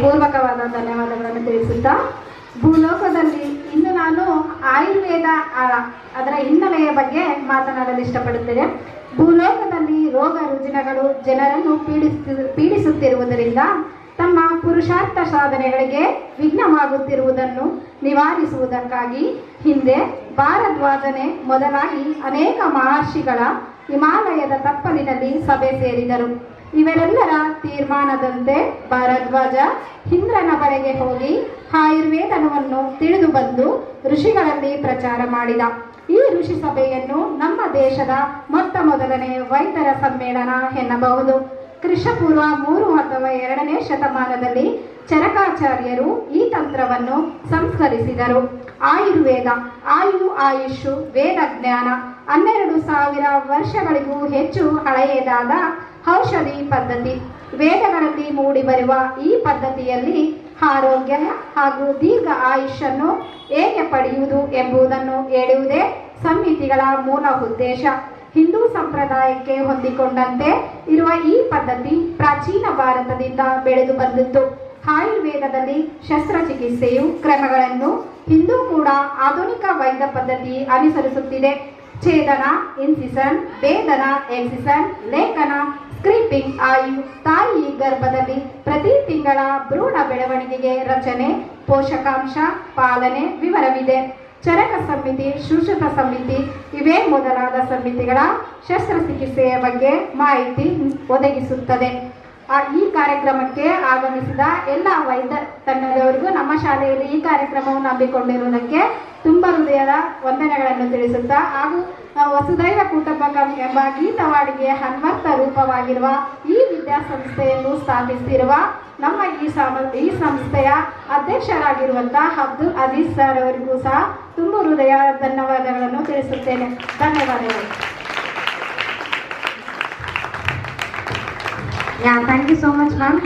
ಪೂರ್ವಕವಾದ ಧನ್ಯವಾದಗಳನ್ನು ತಿಳಿಸುತ್ತಾ, ಭೂಲೋಕದಲ್ಲಿ ಇಂದು ನಾನು ಆಯುರ್ವೇದ ಅದರ ಹಿನ್ನೆಲೆಯ ಬಗ್ಗೆ ಮಾತನಾಡಲು ಇಷ್ಟಪಡುತ್ತೇನೆ. ಭೂಲೋಕದಲ್ಲಿ ರೋಗ ರುಜಿನಗಳು ಜನರನ್ನು ಪೀಡಿಸುತ್ತಿರುವುದರಿಂದ ತಮ್ಮ ಪುರುಷಾರ್ಥ ಸಾಧನೆಗಳಿಗೆ ವಿಘ್ನವಾಗುತ್ತಿರುವುದನ್ನು ನಿವಾರಿಸುವುದಕ್ಕಾಗಿ ಹಿಂದೆ ಭಾರದ್ವಾಜನೆ ಮೊದಲಾಗಿ ಅನೇಕ ಮಹರ್ಷಿಗಳ ಹಿಮಾಲಯದ ತಪ್ಪಲಿನಲ್ಲಿ ಸಭೆ ಸೇರಿದರು. ಇವರೆಲ್ಲರ ತೀರ್ಮಾನದಂತೆ ಭಾರದ್ವಾಜ ಇಂದ್ರನ ಬಳಿಗೆ ಹೋಗಿ ಆಯುರ್ವೇದವನ್ನು ತಿಳಿದು ಬಂದು ಋಷಿಗಳಲ್ಲಿ ಪ್ರಚಾರ ಮಾಡಿದ. ಈ ಋಷಿ ಸಭೆಯನ್ನು ನಮ್ಮ ದೇಶದ ಮೊಟ್ಟ ಮೊದಲನೆಯ ವೈದ್ಯರ ಸಮ್ಮೇಳನ ಎನ್ನಬಹುದು. ಕ್ರಿಸ್ತಪೂರ್ವ 3 ಅಥವಾ 2ನೇ ಶತಮಾನದಲ್ಲಿ ಚರಕಾಚಾರ್ಯರು ಈ ತಂತ್ರವನ್ನು ಸಂಸ್ಕರಿಸಿದರು. ಆಯುರ್ವೇದ ಆಯುಷು ವೇದ ಜ್ಞಾನ 12,000 ವರ್ಷಗಳಿಗೂ ಹೆಚ್ಚು ಹಳೆಯದಾದ ಔಷಧಿ ಪದ್ಧತಿ. ವೇದಗಳಲ್ಲಿ ಮೂಡಿಬರುವ ಈ ಪದ್ಧತಿಯಲ್ಲಿ ಆರೋಗ್ಯ ಹಾಗೂ ದೀರ್ಘ ಆಯುಷನ್ನು ಹೇಗೆ ಪಡೆಯುವುದು ಎಂಬುದನ್ನು ಹೇಳುವುದೇ ಸಂಹಿತೆಗಳ ಮೂಲ ಉದ್ದೇಶ. ಹಿಂದೂ ಸಂಪ್ರದಾಯಕ್ಕೆ ಹೊಂದಿಕೊಂಡಂತೆ ಇರುವ ಈ ಪದ್ಧತಿ ಪ್ರಾಚೀನ ಭಾರತದಿಂದ ಬೆಳೆದು ಬಂದಿತ್ತು. ಆಯುರ್ವೇದದಲ್ಲಿ ಶಸ್ತ್ರಚಿಕಿತ್ಸೆಯು ಕ್ರಮಗಳನ್ನು ಹಿಂದೂ ಕೂಡ ಆಧುನಿಕ ವೈದ್ಯ ಪದ್ಧತಿ ಅನುಸರಿಸುತ್ತಿದೆ. ಛೇದನ ಇನ್ಸಿಸನ್, ಭೇದನ ಎಕ್ಸಿಸನ್, ಲೇಖನ ಸ್ಕ್ರೀಪಿಂಗ್ ಆಯು ತಾಯಿ ಗರ್ಭದಲ್ಲಿ ಪ್ರತಿ ತಿಂಗಳ ಭ್ರೂಣ ಬೆಳವಣಿಗೆಗೆ ರಚನೆ, ಪೋಷಕಾಂಶ ಪಾಲನೆ ವಿವರವಿದೆ. ಚರಕ ಸಮಿತಿ, ಸುಶ್ರುತ ಸಮಿತಿ ಇವೇ ಮೊದಲಾದ ಸಮಿತಿಗಳ ಶಸ್ತ್ರಚಿಕಿತ್ಸೆಯ ಬಗ್ಗೆ ಮಾಹಿತಿ ಒದಗಿಸುತ್ತದೆ. ಈ ಕಾರ್ಯಕ್ರಮಕ್ಕೆ ಆಗಮಿಸಿದ ಎಲ್ಲ ವೈದ್ಯ ತಂಡದವರಿಗೂ ನಮ್ಮ ಶಾಲೆಯಲ್ಲಿ ಈ ಕಾರ್ಯಕ್ರಮವನ್ನು ಹಮ್ಮಿಕೊಂಡಿರುವುದಕ್ಕೆ ತುಂಬ ಹೃದಯದ ವಂದನೆಗಳನ್ನು ತಿಳಿಸುತ್ತಾ, ಹಾಗೂ ವಸುದೈವ ಕುಟುಂಬಕಂ ಎಂಬ ಗೀತವಾಡಿಗೆ ಅನ್ವರ್ಥ ರೂಪವಾಗಿರುವ ಈ ವಿದ್ಯಾಸಂಸ್ಥೆಯನ್ನು ಸ್ಥಾಪಿಸಿರುವ ನಮ್ಮ ಈ ಸಂಸ್ಥೆಯ ಅಧ್ಯಕ್ಷರಾಗಿರುವಂತಹ ಅಬ್ದುಲ್ ಅಜೀಜ್ ಸರ್ ಅವರಿಗೂ ಸಹ ತುಂಬ ಹೃದಯ ಧನ್ಯವಾದಗಳನ್ನು ತಿಳಿಸುತ್ತೇನೆ. ಧನ್ಯವಾದಗಳು. Yeah, thank you so much, ma'am.